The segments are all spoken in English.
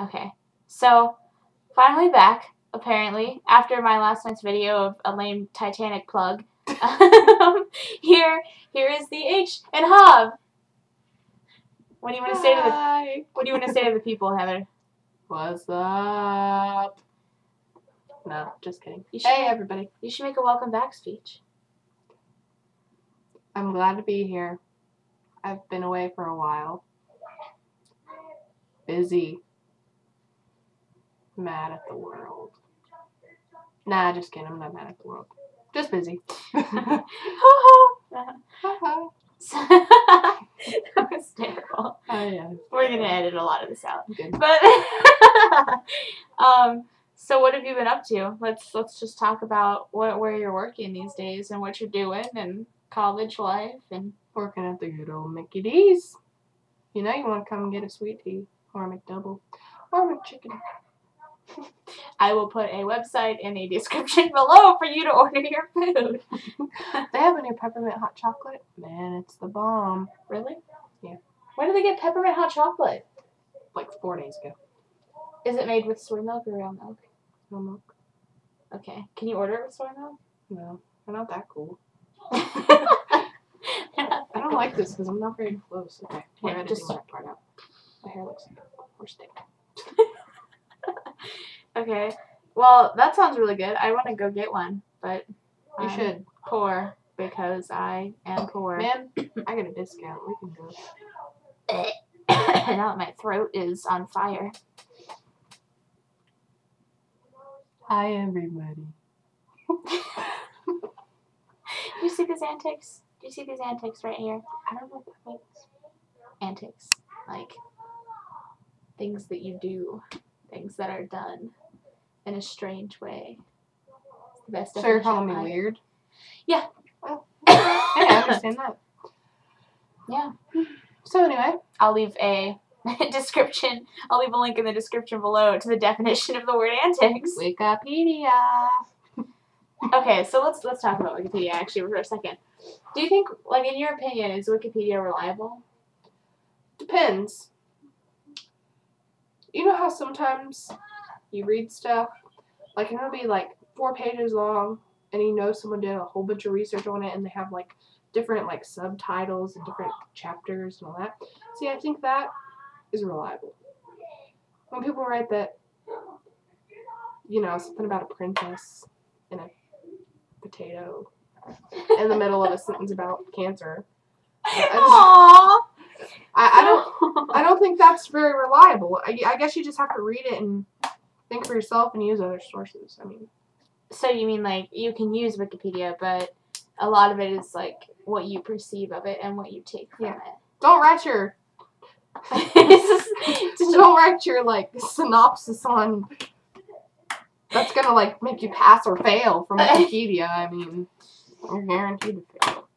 Okay. So, finally back, apparently, after my last night's video of a lame Titanic plug. Here is the H and Hob. What do you want to say to the What do you want to say to the people, Heather? What's up? No, just kidding. Hey, everybody. You should make a welcome back speech. I'm glad to be here. I've been away for a while. Busy. Mad at the world. Nah, just kidding. I'm not mad at the world. Just busy. That was terrible. Oh, yeah. We're going to edit a lot of this out. Good. But, so what have you been up to? Let's just talk about where you're working these days and what you're doing and college life and Working at the good old Mickey D's. You know you want to come and get a sweet tea or a McDouble or a McChicken. I will put a website in the description below for you to order your food. They have a new peppermint hot chocolate. Man, it's the bomb. Really? Yeah. Where do they get peppermint hot chocolate? Like 4 days ago. Is it made with soy milk or real milk? No milk. Okay. Can you order it with soy milk? No, they're not that cool. I don't like this because I'm not very close. Okay, we're editing that part out. My hair looks like a horse dick. Okay. Well, that sounds really good. I want to go get one, but You should. Poor because I am poor. Man, I get a discount. We can do it. Now that my throat is on fire. Hi, everybody. Do you see these antics? Do you see these antics right here? I don't know what that means. Antics. Like, things that you do. Things that are done in a strange way. It's the best So you're definition calling of me life. weird? Yeah. Oh. Hey, I understand that. Yeah. So anyway, I'll leave a description. I'll leave a link in the description below to the definition of the word antics. Wikipedia. Okay, so let's talk about Wikipedia actually for a second. Do you think, like, in your opinion, is Wikipedia reliable? Depends. You know how sometimes you read stuff, like it'll be like 4 pages long, and you know someone did a whole bunch of research on it, and they have like different like subtitles and different chapters and all that. See, I think that is reliable. When people write that, you know, something about a princess and a potato in the middle of a sentence about cancer. I don't think that's very reliable. I guess you just have to read it and think for yourself and use other sources. I mean, so you mean like you can use Wikipedia, but a lot of it is like what you perceive of it and what you take from it. Don't write your like synopsis on that's gonna like make you pass or fail from Wikipedia. I mean, you're guaranteed to fail.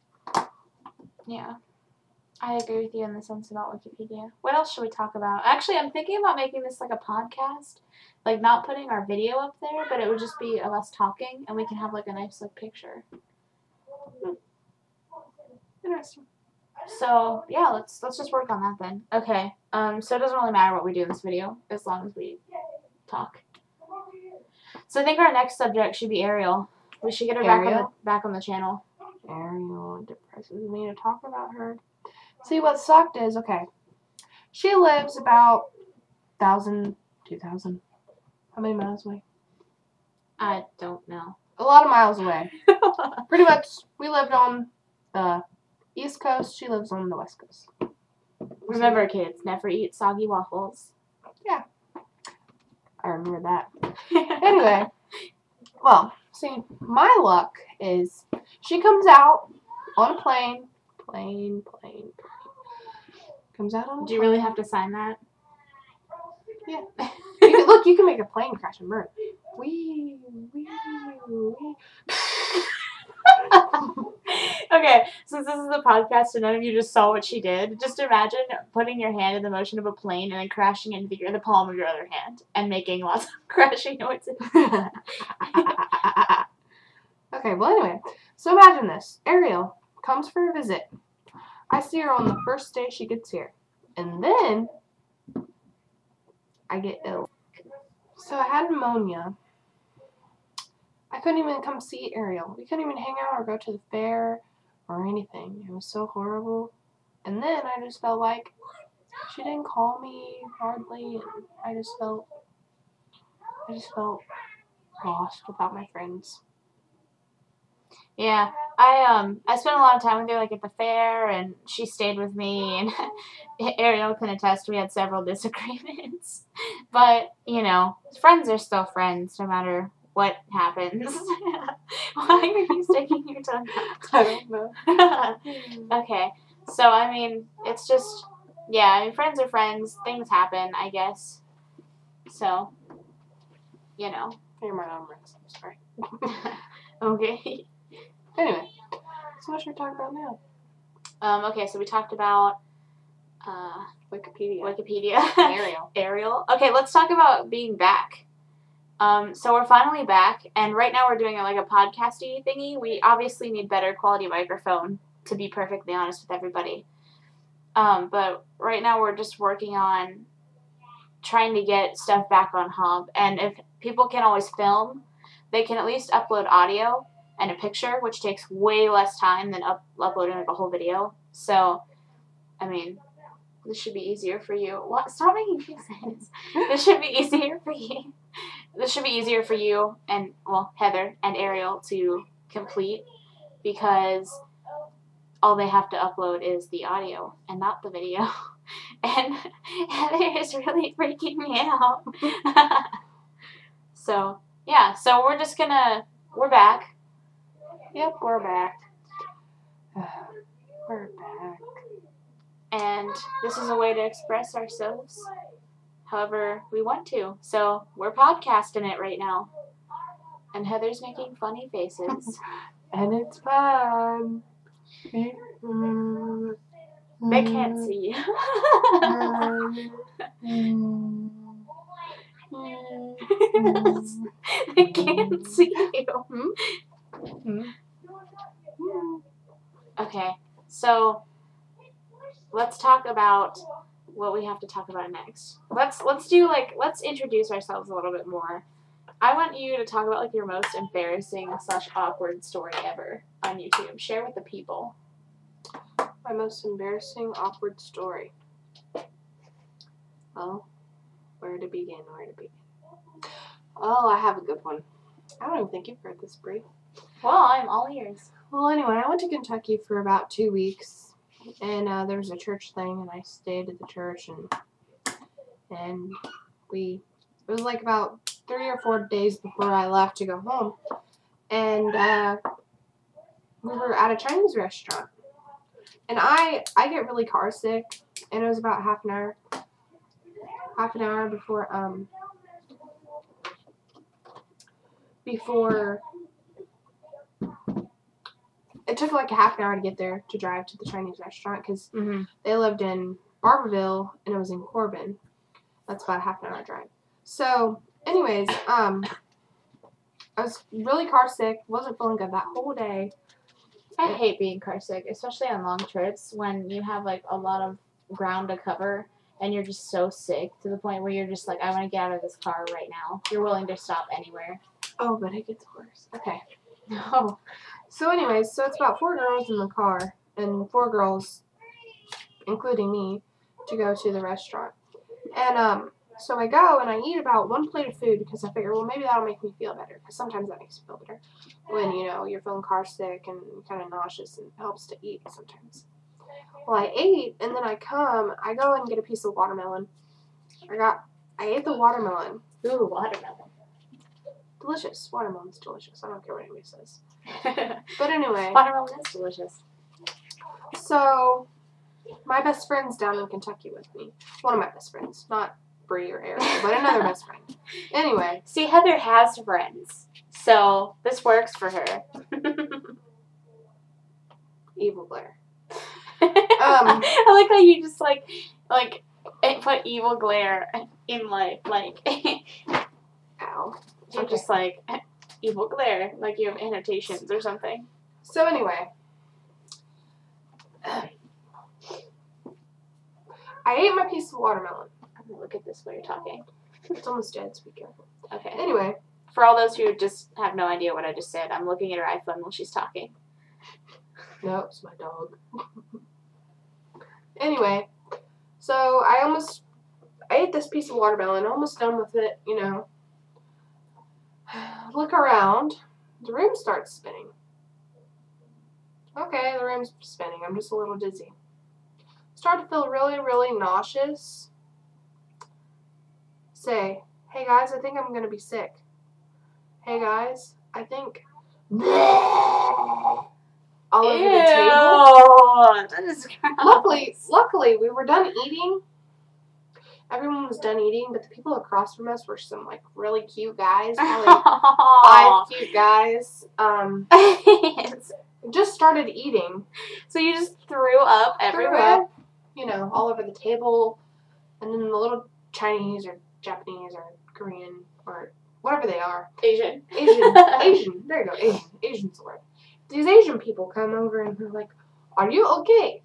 Yeah. I agree with you in the sense about Wikipedia. What else should we talk about? Actually, I'm thinking about making this like a podcast. Like, not putting our video up there, but it would just be us talking, and we can have like a nice like picture. Interesting. So, yeah, let's just work on that then. Okay. So it doesn't really matter what we do in this video, as long as we talk. So I think our next subject should be Ariel. We should get her back on the channel. Ariel depresses me to talk about her. See, what sucked is, okay, she lives about 1,000, 2,000, how many miles away? I don't know. A lot of miles away. Pretty much, we lived on the East Coast, she lives on the West Coast. Remember, kids, never eat soggy waffles. Yeah. I remember that. Anyway, well, see, my luck is she comes out on a plane. Comes out on a plane. Do you really have to sign that? Yeah. You can make a plane crash and burn. Wee. Okay, since this is a podcast and none of you just saw what she did, just imagine putting your hand in the motion of a plane and then crashing into the palm of your other hand and making lots of crashing noises. Okay, well anyway, so imagine this. Ariel comes for a visit. I see her on the first day she gets here. And then I get ill. So I had pneumonia. I couldn't even come see Ariel. We couldn't even hang out or go to the fair or anything. It was so horrible. And then I just felt like she didn't call me hardly, and I just felt lost without my friends. Yeah, I spent a lot of time with her, like, at the fair, and she stayed with me, and Ariel can attest we had several disagreements. But, you know, friends are still friends, no matter what happens. Why are you sticking your tongue out? I don't know. Okay, so, I mean, it's just, yeah, I mean, friends are friends, things happen, I guess. So, you know. You're my numbers. I'm sorry. Okay. Anyway, so what should we talk about now? Okay, so we talked about Wikipedia. Ariel. Okay, let's talk about being back. So we're finally back, and right now we're doing like a podcasty thingy. We obviously need better quality microphone, to be perfectly honest with everybody. But right now we're just working on trying to get stuff back on Hub, and if people can always film, they can at least upload audio and a picture, which takes way less time than uploading like a whole video. So, I mean, this should be easier for you. What? Stop making faces. This should be easier for you. This should be easier for you and, well, Heather and Ariel to complete, because all they have to upload is the audio and not the video. And Heather is really freaking me out. So, yeah, so we're back. Yep, we're back. We're back. And this is a way to express ourselves however we want to. So we're podcasting it right now. And Heather's making funny faces. And it's fun. They can't see you. They can't see you. Okay, so let's talk about what we have to talk about next. Let's introduce ourselves a little bit more. I want you to talk about like your most embarrassing / awkward story ever on YouTube. Share with the people. My most embarrassing, awkward story. Well, where to begin? Oh, I have a good one. I don't even think you've heard this, Brie. Well, I'm all ears. Well, anyway, I went to Kentucky for about 2 weeks, and there was a church thing, and I stayed at the church, and it was like about 3 or 4 days before I left to go home, and we were at a Chinese restaurant, and I get really car sick, and it was about half an hour before it took like a half an hour to get there to drive to the Chinese restaurant, because they lived in Barberville and it was in Corbin. That's about a half an hour drive. So, anyways, I was really car sick, wasn't feeling good that whole day. I hate being car sick, especially on long trips when you have like a lot of ground to cover and you're just so sick to the point where you're just like, I want to get out of this car right now. You're willing to stop anywhere. Oh, but it gets worse. Okay. No. So anyways, it's about 4 girls in the car, and 4 girls, including me, to go to the restaurant. And so I go and I eat about 1 plate of food, because I figure, well, maybe that'll make me feel better, because sometimes that makes me feel better when, you know, you're feeling car sick and kind of nauseous, and it helps to eat sometimes. Well, I ate, and then I go and get a piece of watermelon. I ate the watermelon. Ooh, watermelon. Delicious. Watermelon's delicious. I don't care what anybody says. But anyway. Watermelon is delicious. So, my best friend's down in Kentucky with me. One of my best friends. Not Brie or Ariel, but another best friend. Anyway. See, Heather has friends. So, this works for her. Evil glare. I like how you just like put evil glare in like ow. You're just like evil glare, like you have annotations or something. So anyway, I ate my piece of watermelon. I'm gonna look at this while you're talking. It's almost dead, so be careful. Okay. Anyway. For all those who just have no idea what I just said, I'm looking at her iPhone while she's talking. No, it's my dog. Anyway, so I ate this piece of watermelon, almost done with it, you know. Look around. The room starts spinning. Okay, the room's spinning. I'm just a little dizzy. Start to feel really, really nauseous. Say, hey guys, I think I'm going to be sick. Hey guys, I think... all over the table. That is gross. Luckily, we were done eating. Everyone was done eating, but the people across from us were some like really cute guys, probably 5 cute guys. Just started eating. So you just threw up everywhere? You know, all over the table, and then the little Chinese or Japanese or Korean or whatever they are. Asian. Asian. There you go. Asian's the word. These Asian people come over and they're like, "Are you okay?"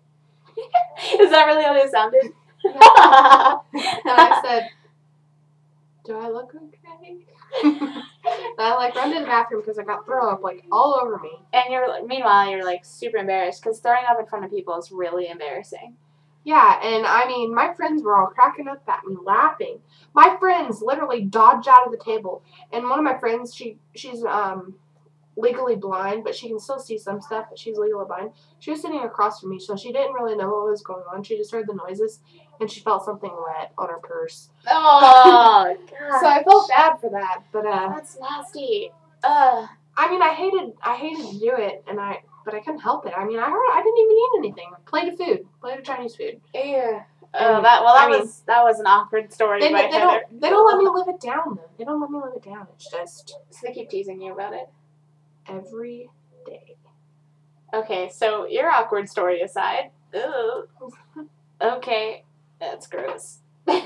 Is that really how they sounded? Yeah. And I said, "Do I look okay?" And I like run to the bathroom because I got throw up like all over me. And meanwhile you're like super embarrassed because throwing up in front of people is really embarrassing. Yeah, and I mean, my friends were all cracking up at me, laughing. My friends literally dodged out of the table, and one of my friends, she's legally blind, but she can still see some stuff, but she's legally blind. She was sitting across from me, so she didn't really know what was going on. She just heard the noises, and she felt something wet on her purse. Oh, God. So I felt bad for that, but that's nasty. I mean, I hated to do it, but I couldn't help it. I mean, I didn't even eat anything. Plate of Chinese food. Yeah. Oh, that was an awkward story. They don't let me live it down though. They don't let me live it down. It's just so they keep teasing you about it every day. Okay, so your awkward story aside. Ugh. Okay, that's gross. Okay,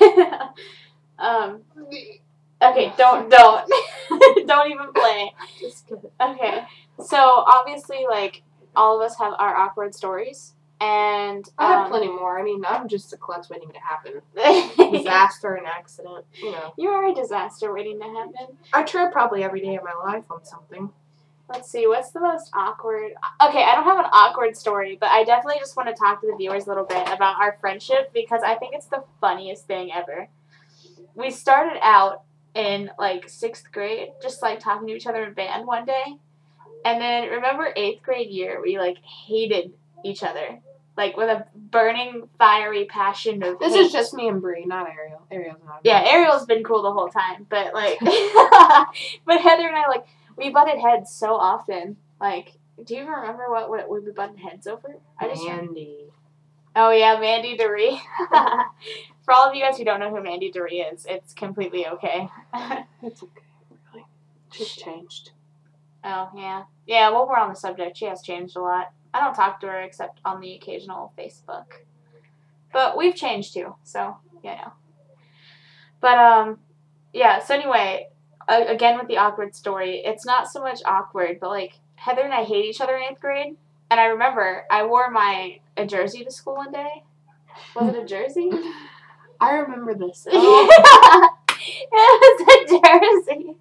don't don't even play. Just kidding. Okay, so obviously, like, all of us have our awkward stories, and I have plenty more. I mean, I'm just a klutz waiting to happen. Disaster and accident, you know. You are a disaster waiting to happen. I trip probably every day of my life on something. Let's see, what's the most awkward... Okay, I don't have an awkward story, but I definitely just want to talk to the viewers a little bit about our friendship, because I think it's the funniest thing ever. We started out in, like, 6th grade, just, like, talking to each other in band one day. And then, remember 8th grade year, we, like, hated each other. Like, with a burning, fiery passion of This hate. is just me and Bree, not Ariel. Ariel's not. Yeah, Ariel's been cool the whole time, but, like... but Heather and I, like... We butted heads so often. Like, do you even remember what we butted heads over? Mandy. Oh, yeah, Mandy DeRee. For all of you guys who don't know who Mandy DeRee is, it's completely okay. It's okay, really. She's changed. Oh, yeah. Yeah, while we're on the subject, she has changed a lot. I don't talk to her except on the occasional Facebook. But we've changed too, so, you know. But, yeah, so anyway... Again, with the awkward story, it's not so much awkward, but, like, Heather and I hate each other in 8th grade, and I remember I wore a jersey to school one day. Was it a jersey? I remember this. Oh. It was a jersey.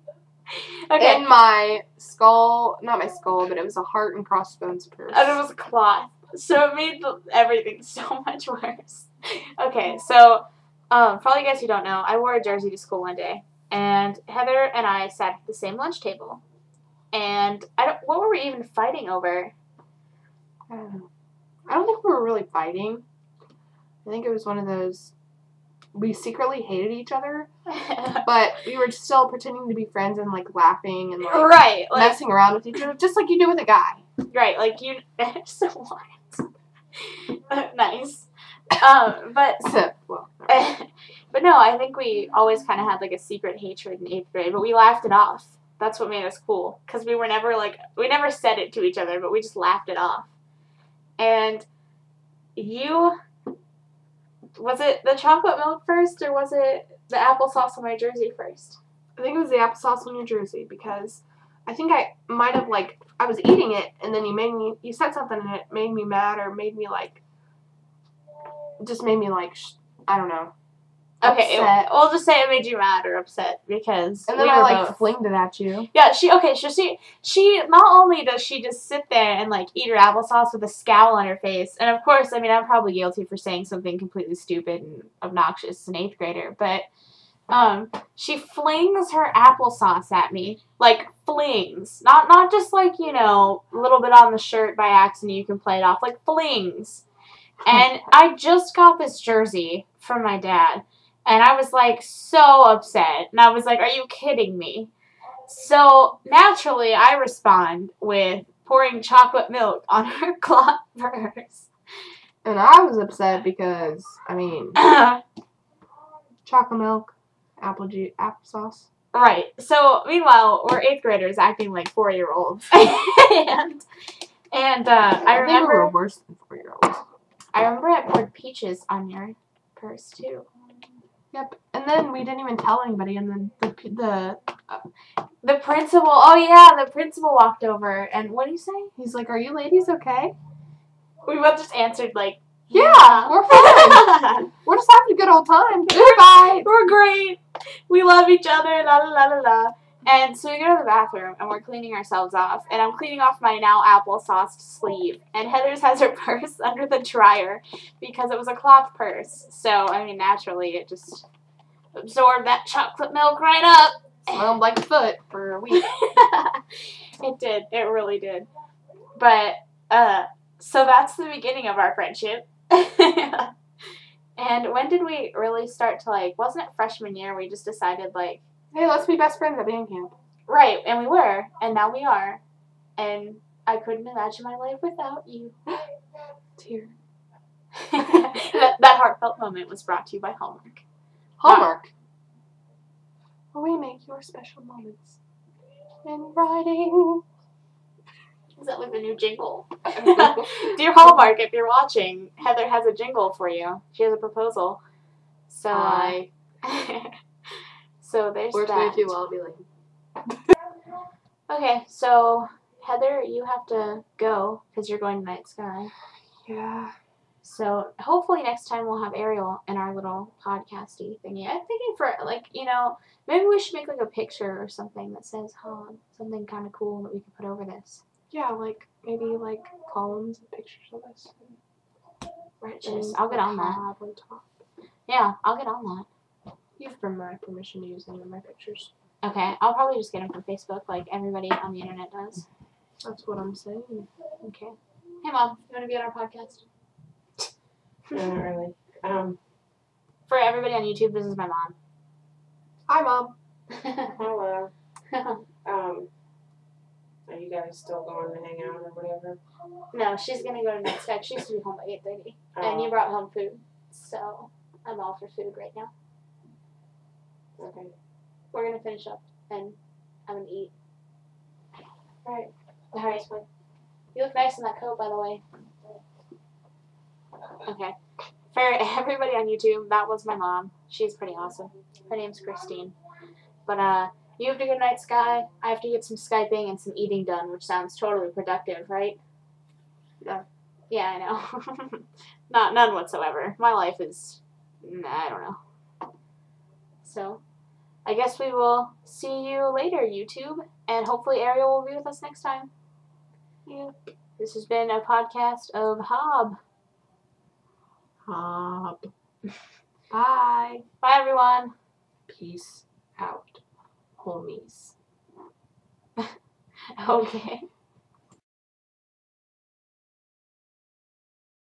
Okay. In my skull, not my skull, but it was a heart and crossbones purse. And it was cloth, so it made everything so much worse. Okay, so, for all you guys who don't know, I wore a jersey to school one day. And Heather and I sat at the same lunch table. And what were we even fighting over? I don't think we were really fighting. I think it was one of those, we secretly hated each other, but we were still pretending to be friends and, like, laughing and, like, right, messing around with each other, just like you do with a guy. Right, like you, so what? Nice. But... well, but no, I think we always kind of had, like, a secret hatred in 8th grade, but we laughed it off. That's what made us cool, because we never said it to each other, but we just laughed it off. And was it the chocolate milk first, or was it the applesauce on my jersey first? I think it was the applesauce on your jersey, because I think I might have, like, I was eating it, and then you said something, and it made me mad, or made me, like, just made me, like, I don't know. Okay, upset. we'll just say it made you mad or upset because And then we I were like both. flinged it at you. Yeah, she not only does she just sit there and like eat her applesauce with a scowl on her face, and of course, I mean, I'm probably guilty for saying something completely stupid and obnoxious as an 8th grader, but she flings her applesauce at me, like flings, not just like, you know, a little bit on the shirt by accident you can play it off, like flings. And I just got this jersey from my dad. And I was, like, so upset. And I was like, are you kidding me? So, naturally, I respond with pouring chocolate milk on her cloth purse. And I was upset because, I mean, chocolate milk, applesauce. Right. So, meanwhile, we're 8th graders acting like 4-year-olds. I I think we remember... were worse than 4-year-olds. I remember I poured peaches on your purse, too. Yep. And then we didn't even tell anybody, and then the principal, oh yeah, the principal walked over, and what did he say? He's like, are you ladies okay? We both just answered, like, yeah. We're fine. We're just having a good old time. Goodbye. We're great. We love each other, la la la la la. And so we go to the bathroom, and we're cleaning ourselves off, and I'm cleaning off my now applesauce sleeve, and Heather's has her purse under the dryer, because it was a cloth purse, so, I mean, naturally, it just absorbed that chocolate milk right up. Smelled like a foot for a week. It did. It really did. But, so that's the beginning of our friendship. And when did we really start to, like, wasn't it freshman year we just decided, like, hey, let's be best friends at band camp. Right, and we were, and now we are. And I couldn't imagine my life without you. Tear. that heartfelt moment was brought to you by Hallmark. Hallmark. Where we make your special moments in writing. Is that like the new jingle? Dear Hallmark, if you're watching, Heather has a jingle for you. She has a proposal. So, so there's Works that. way too well, I'll be like. Okay, so Heather, you have to go because you're going to Night Sky. Yeah. So hopefully next time we'll have Ariel in our little podcasty thingy. I'm thinking for, like, you know, maybe we should make like a picture or something that says Han, something kind of cool that we could put over this. Yeah, like maybe like columns and pictures of us. Riches. I'll get on that. On top. Yeah, I'll get on that. You have my permission to use any of my pictures. Okay, I'll probably just get them from Facebook like everybody on the internet does. That's what I'm saying. Okay. Hey, Mom, you want to be on our podcast? Not really. For everybody on YouTube, this is my mom. Hi, Mom. Hello. Are you guys still going to hang out or whatever? No, she's going to go to Night Sky. She used to be home by 8:30. And you brought home food. So, I'm all for food right now. Okay. We're going to finish up, and I'm going to eat. Alright. Alright, sweet. You look nice in that coat, by the way. Okay. For everybody on YouTube, that was my mom. She's pretty awesome. Her name's Christine. But, you have to go to Night Sky. I have to get some Skyping and some eating done, which sounds totally productive, right? Yeah. Yeah, I know. None whatsoever. My life is, I don't know. So, I guess we will see you later, YouTube. And hopefully Ariel will be with us next time. Yeah. This has been a podcast of Hob. Hob. Bye. Bye, everyone. Peace out, homies. Okay.